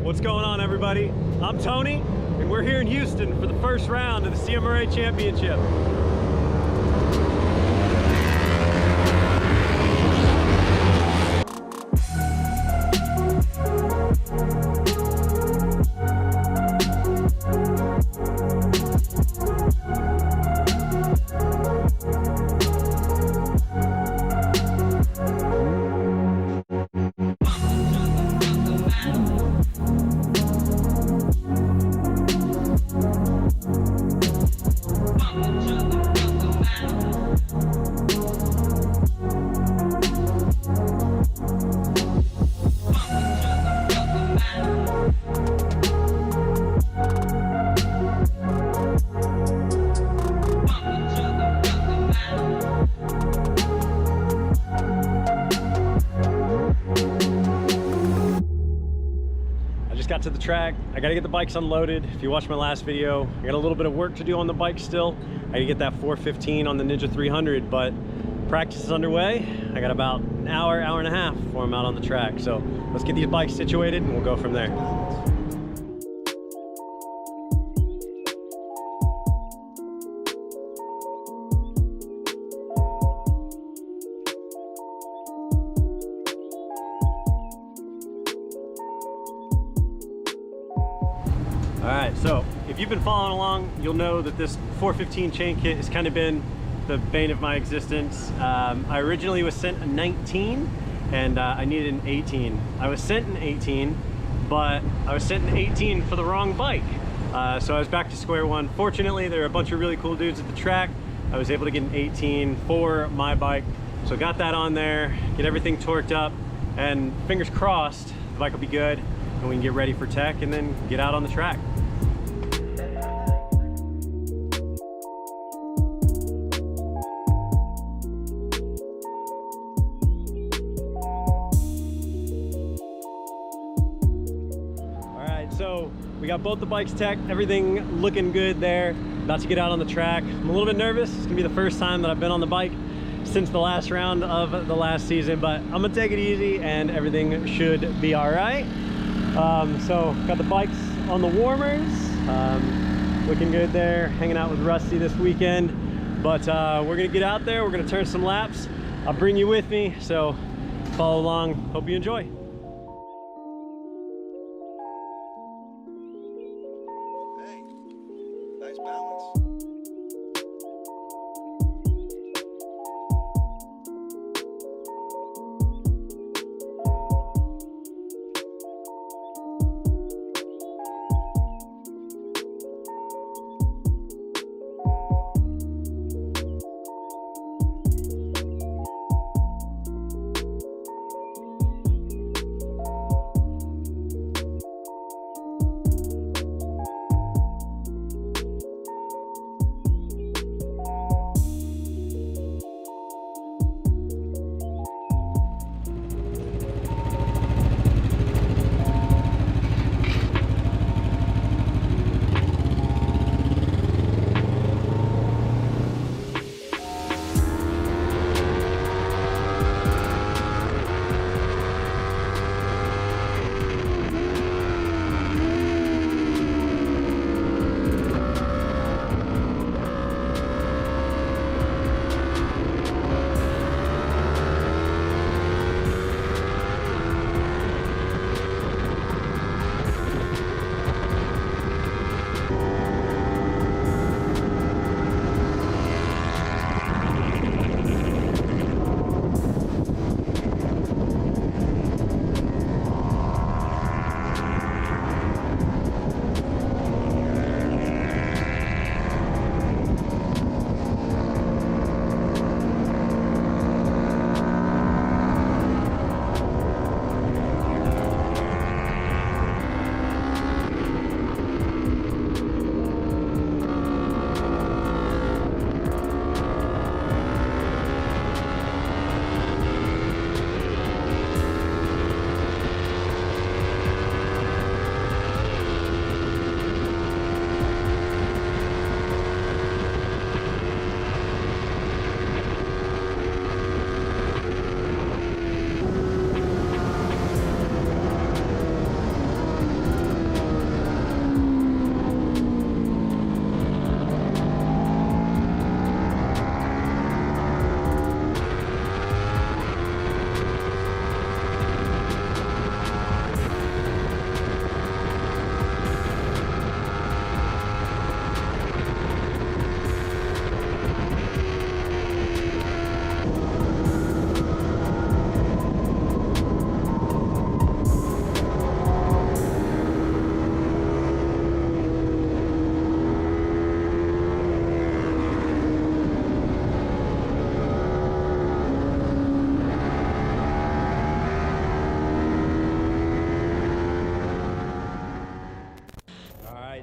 What's going on, everybody? I'm Tony, and we're here in Houston for the first round of the CMRA Championship. Got to the track. I got to get the bikes unloaded. If you watched my last video, I got a little bit of work to do on the bike still. I got to get that 415 on the Ninja 300, but practice is underway. I got about an hour and a half before I'm out on the track. So let's get these bikes situated and we'll go from there. Alright, so if you've been following along, you'll know that this 415 chain kit has kind of been the bane of my existence. I originally was sent a 19 and I needed an 18. I was sent an 18, but I was sent an 18 for the wrong bike. So I was back to square one. Fortunately, there are a bunch of really cool dudes at the track. I was able to get an 18 for my bike. So got that on there, get everything torqued up, and fingers crossed, the bike will be good and we can get ready for tech and then get out on the track. So we got both the bikes tech, everything looking good there. About to get out on the track. I'm a little bit nervous. It's gonna be the first time that I've been on the bike since the last round of the last season, but I'm gonna take it easy and everything should be all right. So got the bikes on the warmers, looking good there, hanging out with Rusty this weekend. But we're gonna get out there, we're gonna turn some laps. I'll bring you with me, so follow along, hope you enjoy. Nice balance.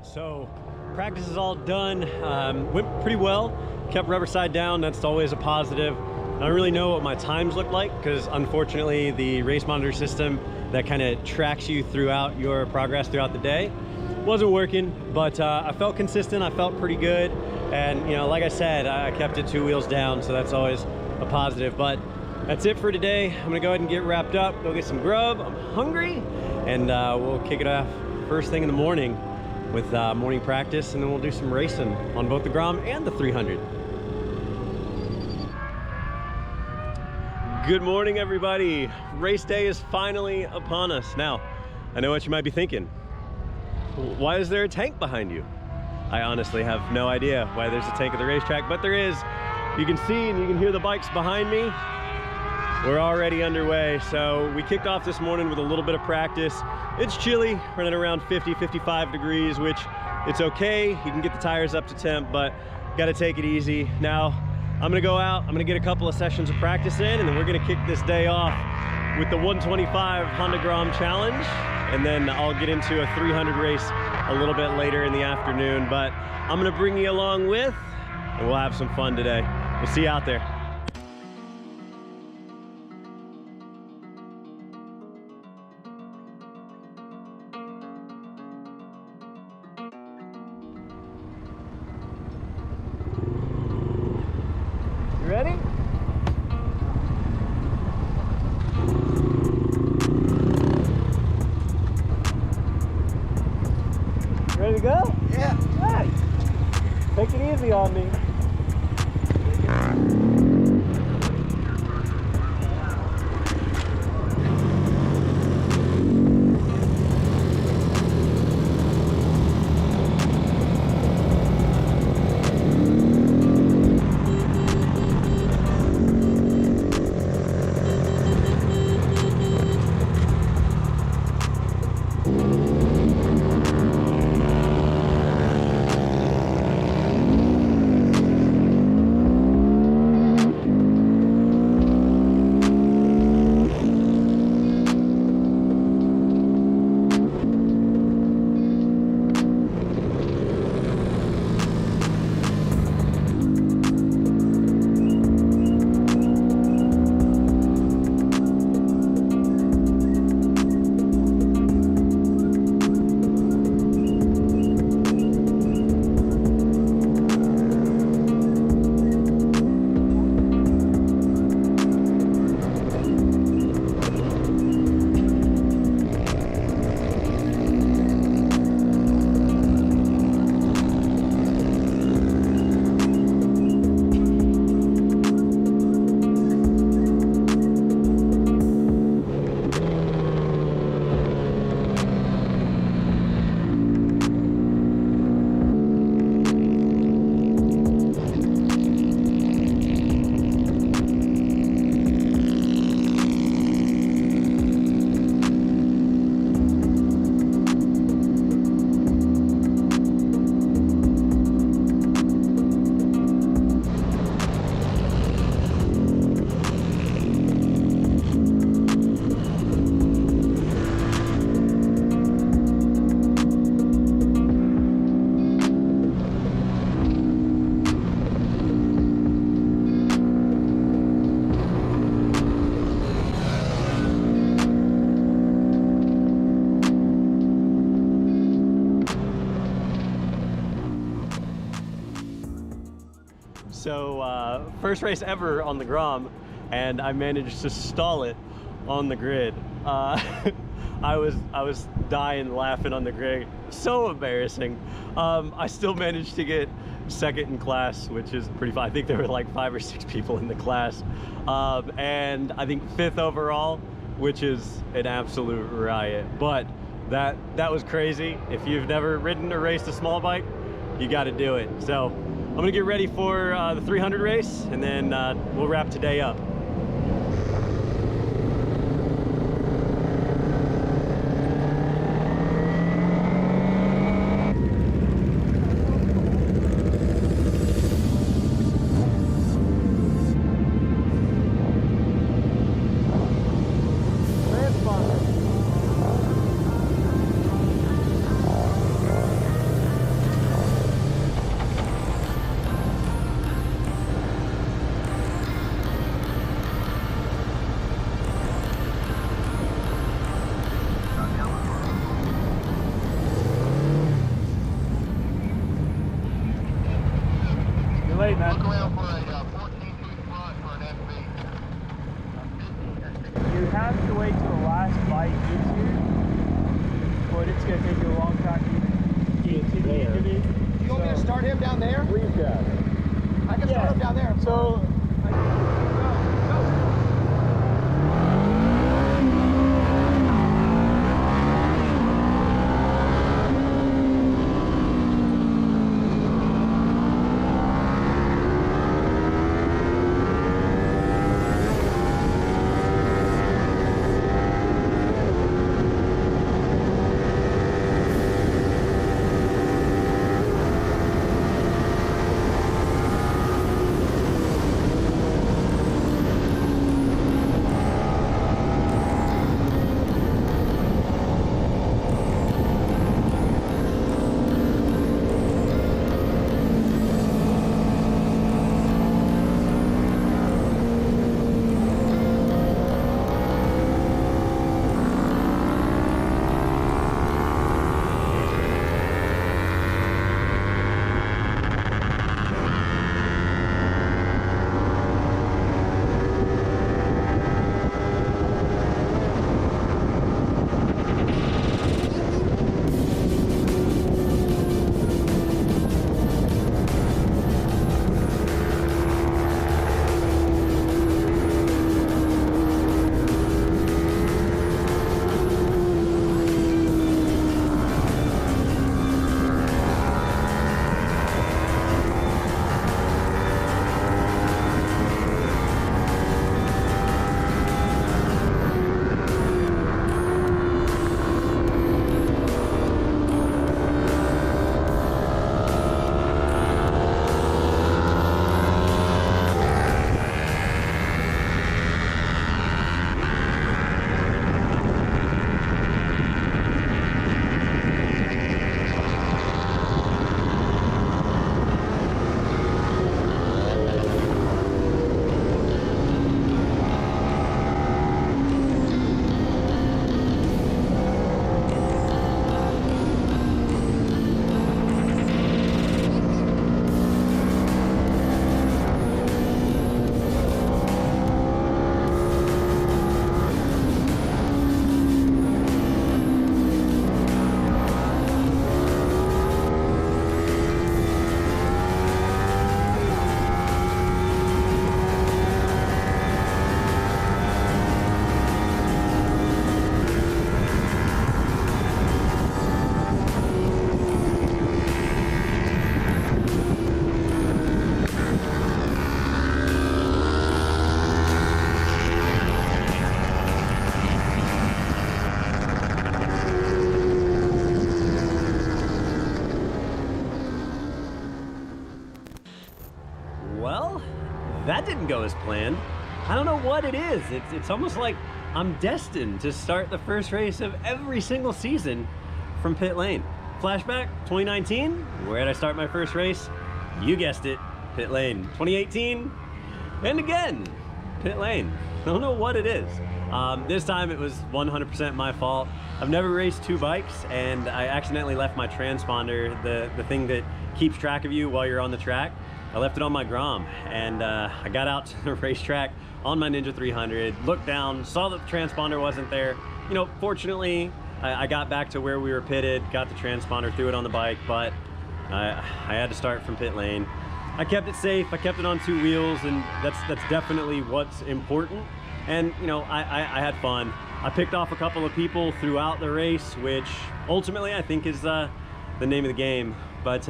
right, so practice is all done. Went pretty well. Kept rubber side down. That's always a positive. I don't really know what my times look like because unfortunately the race monitor system that kind of tracks you throughout your progress throughout the day wasn't working, but I felt consistent. I felt pretty good. And you know, like I said, I kept it 2 wheels down, so that's always a positive. But that's it for today. I'm gonna go ahead and get wrapped up, go get some grub. I'm hungry, and we'll kick it off first thing in the morning with morning practice, and then we'll do some racing on both the Grom and the 300. Good morning, everybody. Race day is finally upon us. Now, I know what you might be thinking. Why is there a tank behind you? I honestly have no idea why there's a tank at the racetrack, but there is. You can see and you can hear the bikes behind me. We're already underway. So we kicked off this morning with a little bit of practice. It's chilly, running around 50, 55 degrees, which it's okay. You can get the tires up to temp, but gotta take it easy. Now, I'm gonna go out, I'm gonna get a couple of sessions of practice in, and then we're gonna kick this day off with the 125 Honda Grom Challenge, and then I'll get into a 300 race a little bit later in the afternoon. But I'm gonna bring you along with, and we'll have some fun today. We'll see you out there. You ready? Ready to go? Yeah. Nice. Take it easy on me. So first race ever on the Grom, and I managed to stall it on the grid. I was dying laughing on the grid. So embarrassing. I still managed to get second in class, which is pretty fun. I think there were like 5 or 6 people in the class, and I think 5th overall, which is an absolute riot. But that was crazy. If you've never ridden or raced a small bike, you got to do it. So I'm gonna get ready for the 300 race, and then we'll wrap today up. it's going to take you a long time to get to the end of it. You want me to start him down there? Please, God. I can start him down there. So, Well, that didn't go as planned. I don't know what it is. It's almost like I'm destined to start the first race of every single season from pit lane. Flashback, 2019, where did I start my first race? You guessed it, pit lane. 2018, and again, pit lane. I don't know what it is. This time it was 100% my fault. I've never raced two bikes, and I accidentally left my transponder, the thing that keeps track of you while you're on the track. I left it on my Grom, and I got out to the racetrack on my Ninja 300, looked down, saw that the transponder wasn't there. You know, fortunately, I got back to where we were pitted, got the transponder, threw it on the bike, but I had to start from pit lane. I kept it safe, I kept it on two wheels, and that's definitely what's important. And you know, I had fun. I picked off a couple of people throughout the race, which ultimately I think is the name of the game. But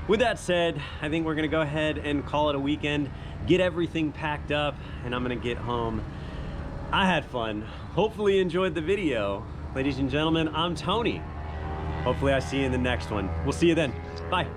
with that said, I think we're gonna go ahead and call it a weekend, get everything packed up, and I'm gonna get home. I had fun. Hopefully you enjoyed the video. Ladies and gentlemen, I'm Tony. Hopefully I see you in the next one. We'll see you then. Bye.